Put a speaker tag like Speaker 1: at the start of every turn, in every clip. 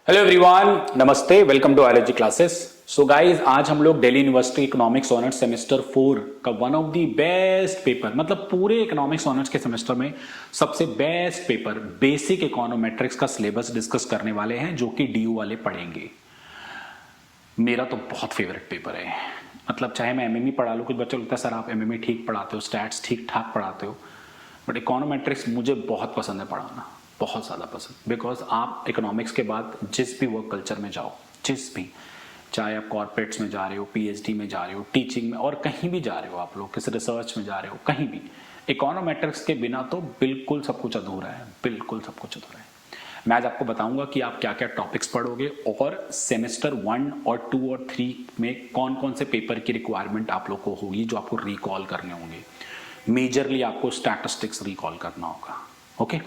Speaker 1: Hello everyone, नमस्ते, welcome to ILG classes. So guys, आज हम लोग Delhi university economics honours semester 4 का one of the best paper, मतलब पूरे इकोनॉमिक्स ऑनर्स के सेमेस्टर में सबसे बेस्ट पेपर बेसिक इकोनोमेट्रिक्स का सिलेबस डिस्कस करने वाले हैं, जो कि डीयू वाले पढ़ेंगे। मेरा तो बहुत फेवरेट पेपर है। मतलब चाहे मैं एमएमई पढ़ा लूँ, कुछ बच्चों को लगता है सर आप एमएमई ठीक पढ़ाते हो, स्टैट्स ठीक ठाक पढ़ाते हो, बट इकोनोमेट्रिक्स मुझे बहुत पसंद है पढ़ाना, बहुत ज़्यादा पसंद। बिकॉज आप इकोनॉमिक्स के बाद जिस भी वर्क कल्चर में जाओ, जिस भी, चाहे आप कॉर्पोरेट्स में जा रहे हो, पीएचडी में जा रहे हो, टीचिंग में, और कहीं भी जा रहे हो, आप लोग किसी रिसर्च में जा रहे हो, कहीं भी इकोनोमेट्रिक्स के बिना तो बिल्कुल सब कुछ अधूरा है, बिल्कुल सब कुछ अधूरा है। मैं आज आपको बताऊंगा कि आप क्या क्या टॉपिक्स पढ़ोगे और सेमेस्टर 1 और 2 और 3 में कौन कौन से पेपर की रिक्वायरमेंट आप लोग को होगी, जो आपको रिकॉल करने होंगे। मेजरली आपको स्टैटिस्टिक्स रिकॉल करना होगा। ओके,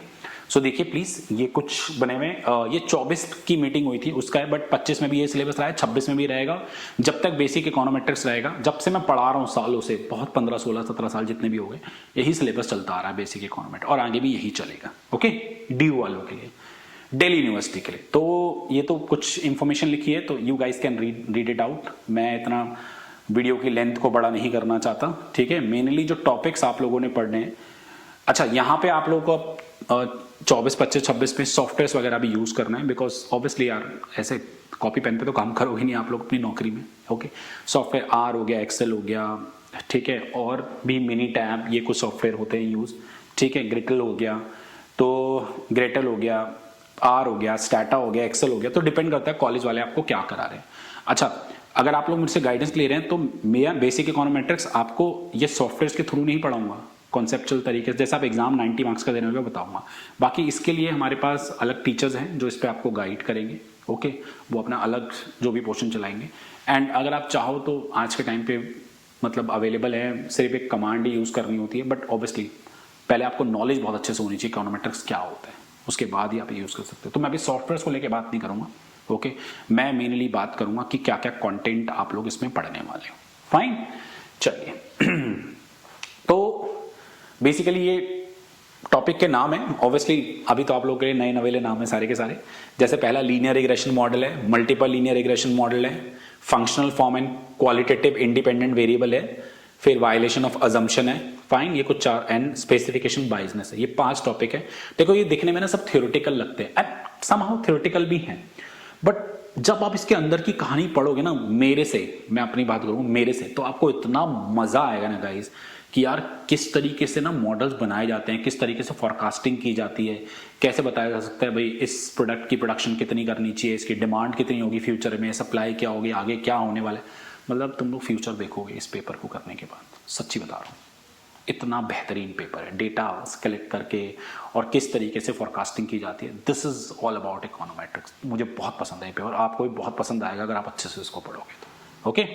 Speaker 1: सो देखिए प्लीज, ये कुछ बने हुए, ये 24 की मीटिंग हुई थी उसका है, बट 25 में भी ये सिलेबस रहा है, 26 में भी रहेगा, जब तक बेसिक इकोनोमेट्रिक्स रहेगा। जब से मैं पढ़ा रहा हूँ सालों से, बहुत 15 16 17 साल जितने भी हो गए, यही सिलेबस चलता आ रहा है बेसिक इकोनोमेट्रिक्स, और आगे भी यही चलेगा। ओके, डीयू वालों के लिए, दिल्ली यूनिवर्सिटी के लिए। तो ये तो कुछ इंफॉर्मेशन लिखी है, तो you guys can read it out. मैं इतना वीडियो की लेंथ को बड़ा नहीं करना चाहता, ठीक है। मेनली जो टॉपिक्स आप लोगों ने पढ़ने हैं, अच्छा यहाँ पे आप लोगों को 24 25 26 में सॉफ्टवेयर वगैरह भी यूज करना है, बिकॉज ऑब्वियसली यार ऐसे कॉपी पेन पे तो काम करोगे नहीं आप लोग अपनी नौकरी में। ओके, सॉफ्टवेयर आर हो गया, एक्सेल हो गया, ठीक है, और भी मिनी टैब, ये कुछ सॉफ्टवेयर होते हैं यूज, ठीक है। ग्रिटल हो गया, तो ग्रेटल हो गया, आर हो गया, स्टाटा हो गया, एक्सेल हो गया, तो डिपेंड करता है कॉलेज वाले आपको क्या करा रहे हैं। अच्छा, अगर आप लोग मुझसे गाइडेंस ले रहे हैं तो मैं बेसिक इकोनोमेट्रिक्स आपको ये सॉफ्टवेयर के थ्रू नहीं पढ़ाऊंगा, कॉन्सेप्चुअल तरीके से, जैसे आप एग्जाम 90 मार्क्स का देने होगा बताऊंगा। बाकी इसके लिए हमारे पास अलग टीचर्स हैं जो इस पर आपको गाइड करेंगे। ओके, वो अपना अलग जो भी पोर्शन चलाएंगे। एंड अगर आप चाहो तो आज के टाइम पे मतलब अवेलेबल है, सिर्फ एक कमांड ही यूज करनी होती है, बट ऑब्वियसली पहले आपको नॉलेज बहुत अच्छे से होनी चाहिए इकोनोमेट्रिक्स क्या होता है, उसके बाद ही आप यूज कर सकते हो। तो मैं अभी सॉफ्टवेयर को लेकर बात नहीं करूंगा। ओके, मैं मेनली बात करूंगा कि क्या क्या कंटेंट आप लोग इसमें पढ़ने वाले हो। फाइन, चलिए। तो बेसिकली ये टॉपिक के नाम है, ऑब्वियसली अभी तो आप लोगों के लिए नए नवेले नाम है सारे के सारे। जैसे पहला लीनियर रिग्रेशन मॉडल है, मल्टीपल लीनियर रिग्रेशन मॉडल है, functional form and qualitative independent variable है, फिर वायलेशन ऑफ अजम्पशन है। फाइन, ये कुछ 4, एंड स्पेसिफिकेशन बाइजनेस है। ये 5 टॉपिक है। देखो ये दिखने में ना सब थ्योरेटिकल लगते हैं, एंड समहाउ थ्योरेटिकल भी हैं, बट जब आप इसके अंदर की कहानी पढ़ोगे ना, मेरे से, मैं अपनी बात करूं मेरे से, तो आपको इतना मजा आएगा ना गाइस, कि यार किस तरीके से ना मॉडल्स बनाए जाते हैं, किस तरीके से फॉरकास्टिंग की जाती है, कैसे बताया जा सकता है भाई इस प्रोडक्ट की प्रोडक्शन कितनी करनी चाहिए, इसकी डिमांड कितनी होगी फ्यूचर में, सप्लाई क्या होगी, आगे क्या होने वाला है। मतलब तुम लोग फ्यूचर देखोगे इस पेपर को करने के बाद, सच्ची बता रहा हूँ, इतना बेहतरीन पेपर है। डेटा कलेक्ट करके और किस तरीके से फॉरकास्टिंग की जाती है, this is all about econometrics. मुझे बहुत पसंद है ये पेपर, आपको भी बहुत पसंद आएगा अगर आप अच्छे से इसको पढ़ोगे तो। ओके,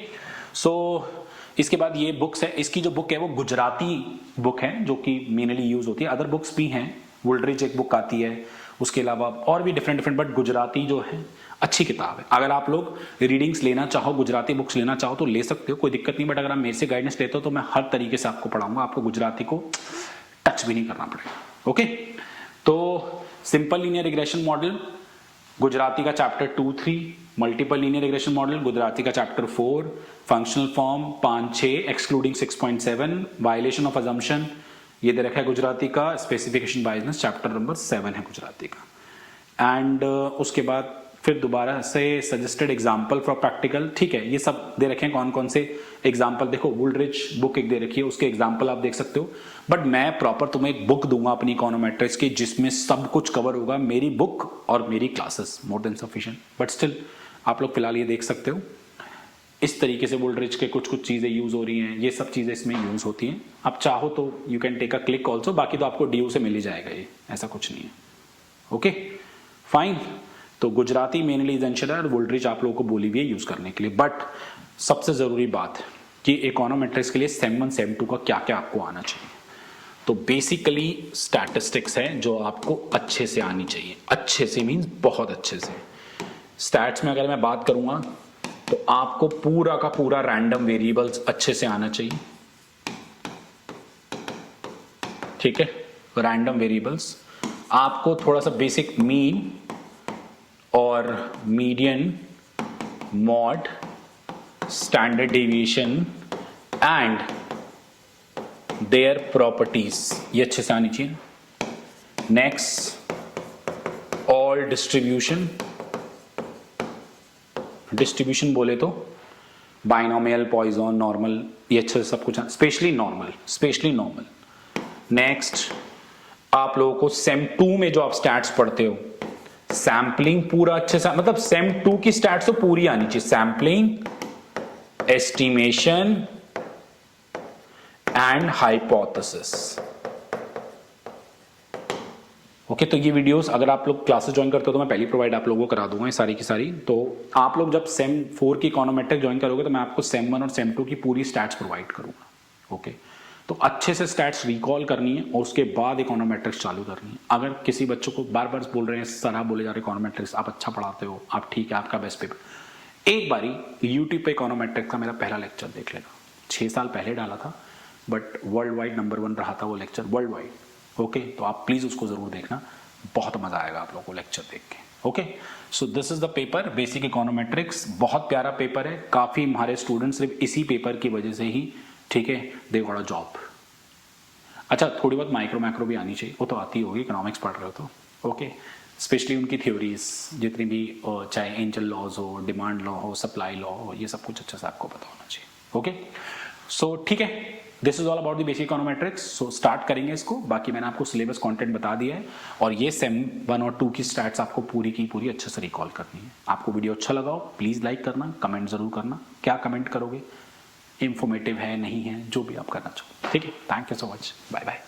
Speaker 1: सो इसके बाद ये बुक्स है, इसकी जो बुक है वो गुजराती बुक है, जो कि मेनली यूज होती है। अदर बुक्स भी हैं, वुल्ड्रिच एक बुक आती है, उसके अलावा और भी डिफरेंट, बट गुजराती जो है अच्छी किताब है। अगर आप लोग रीडिंग्स लेना चाहो, गुजराती बुक्स लेना चाहो तो ले सकते हो, कोई दिक्कत नहीं। बट अगर आप मेरे से गाइडेंस लेते हो तो मैं हर तरीके से आपको पढ़ाऊंगा, आपको गुजराती को टच भी नहीं करना पड़ेगा। ओके, तो simple linear regression model Gujarati का chapter 2 3, multiple linear regression model Gujarati का chapter 4, functional form 5 6 excluding 6.7, violation of assumption ये दे रखा है गुजराती का, स्पेसिफिकेशन बाइजनेस चैप्टर नंबर 7 है गुजराती का। एंड उसके बाद फिर दोबारा से सजेस्टेड एग्जाम्पल फॉर प्रैक्टिकल, ठीक है, ये सब दे रखे हैं कौन कौन से एग्जाम्पल। देखो वुल्ड्रिच बुक एक दे रखी है, उसके एग्जाम्पल आप देख सकते हो, बट मैं प्रॉपर तुम्हें एक बुक दूंगा अपनी इकोनोमेट्रिक्स की, जिसमें सब कुछ कवर होगा। मेरी बुक और मेरी classes more than sufficient, but still आप लोग फिलहाल ये देख सकते हो इस तरीके से वुल्ड्रिच के कुछ कुछ चीजें यूज हो रही हैं, ये सब चीजें इसमें यूज होती हैं। आप चाहो तो you can take a click also, बाकी तो आपको डीयू से मिल ही जाएगा, ये ऐसा कुछ नहीं है। ओके फाइन, तो गुजराती मेनली एसेंशियल है और वुल्ड्रिच आप लोगों को बोली भी है यूज करने के लिए। बट सबसे जरूरी बात कि इकोनोमेट्रिक्स के लिए सेम 1 सेम 2 का क्या क्या आपको आना चाहिए। तो बेसिकली स्टैटिस्टिक्स है जो आपको अच्छे से आनी चाहिए, अच्छे से मींस बहुत अच्छे से। स्टैट्स में अगर मैं बात करूंगा तो आपको पूरा का पूरा रैंडम वेरिएबल्स अच्छे से आना चाहिए, ठीक है। रैंडम वेरिएबल्स आपको थोड़ा सा बेसिक मीन और median, mod, standard deviation and their properties, ये अच्छे से आनी चाहिए। नेक्स्ट ऑल डिस्ट्रीब्यूशन, डिस्ट्रीब्यूशन बोले तो बाइनोमियल, पॉइजन, नॉर्मल, ये अच्छे से सब कुछ, स्पेशली नॉर्मल। नेक्स्ट आप लोगों को सेम 2 में जो आप स्टैट्स पढ़ते हो, सैम्पलिंग पूरा अच्छे से, मतलब सेम 2 की स्टैट्स तो पूरी आनी चाहिए, sampling, estimation and hypothesis. Okay, तो ये वीडियोस अगर आप लोग क्लासेस ज्वाइन करते हो तो मैं पहले प्रोवाइड आप लोगों को करा दूंगा ये सारी की सारी। तो आप लोग जब सेम 4 की इकोनोमेट्रिक ज्वाइन करोगे तो मैं आपको सेम 1 और सेम 2 की पूरी स्टैट्स प्रोवाइड करूंगा। ओके, तो अच्छे से स्टैट्स रिकॉल करनी है और उसके बाद इकोनोमेट्रिक्स चालू करनी है। अगर किसी बच्चों को बार बार बोल रहे हैं सर आप बोले जा रहे इकोनोमेट्रिक्स, आप अच्छा पढ़ाते हो, आप ठीक है, आपका बेस्ट पेपर, एक बारी यूट्यूब पे इकोनोमेट्रिक्स का मेरा पहला लेक्चर देख लेगा। 6 साल पहले डाला था, बट वर्ल्ड वाइड नंबर 1 रहा था वो लेक्चर, वर्ल्ड वाइड। ओके, तो आप प्लीज उसको जरूर देखना, बहुत मजा आएगा आप लोगों को लेक्चर देख के। Okay, so this is the paper basic econometrics. बहुत प्यारा पेपर है, काफी हमारे स्टूडेंट्स सिर्फ इसी पेपर की वजह से ही, ठीक है, दे गॉट अ जॉब। अच्छा, थोड़ी बहुत माइक्रो मैक्रो भी आनी चाहिए, वो तो आती होगी, इकोनॉमिक्स पढ़ रहे हो तो। ओके, स्पेशली उनकी थ्योरीज जितनी भी, चाहे एंजल लॉज हो, डिमांड लॉ हो, सप्लाई लॉ हो, ये सब कुछ अच्छे से आपको पता होना चाहिए। ओके, सो ठीक है, this is all about the basic econometrics. So start करेंगे इसको। बाकी मैंने आपको सिलेबस कंटेंट बता दिया है और ये सेम 1 और 2 की स्टैट्स आपको पूरी की पूरी अच्छे से रिकॉल करनी है। आपको वीडियो अच्छा लगा हो प्लीज लाइक करना, कमेंट जरूर करना, क्या कमेंट करोगे, इंफॉर्मेटिव है नहीं है, जो भी आप करना चाहो। ठीक है, thank you so much, bye bye.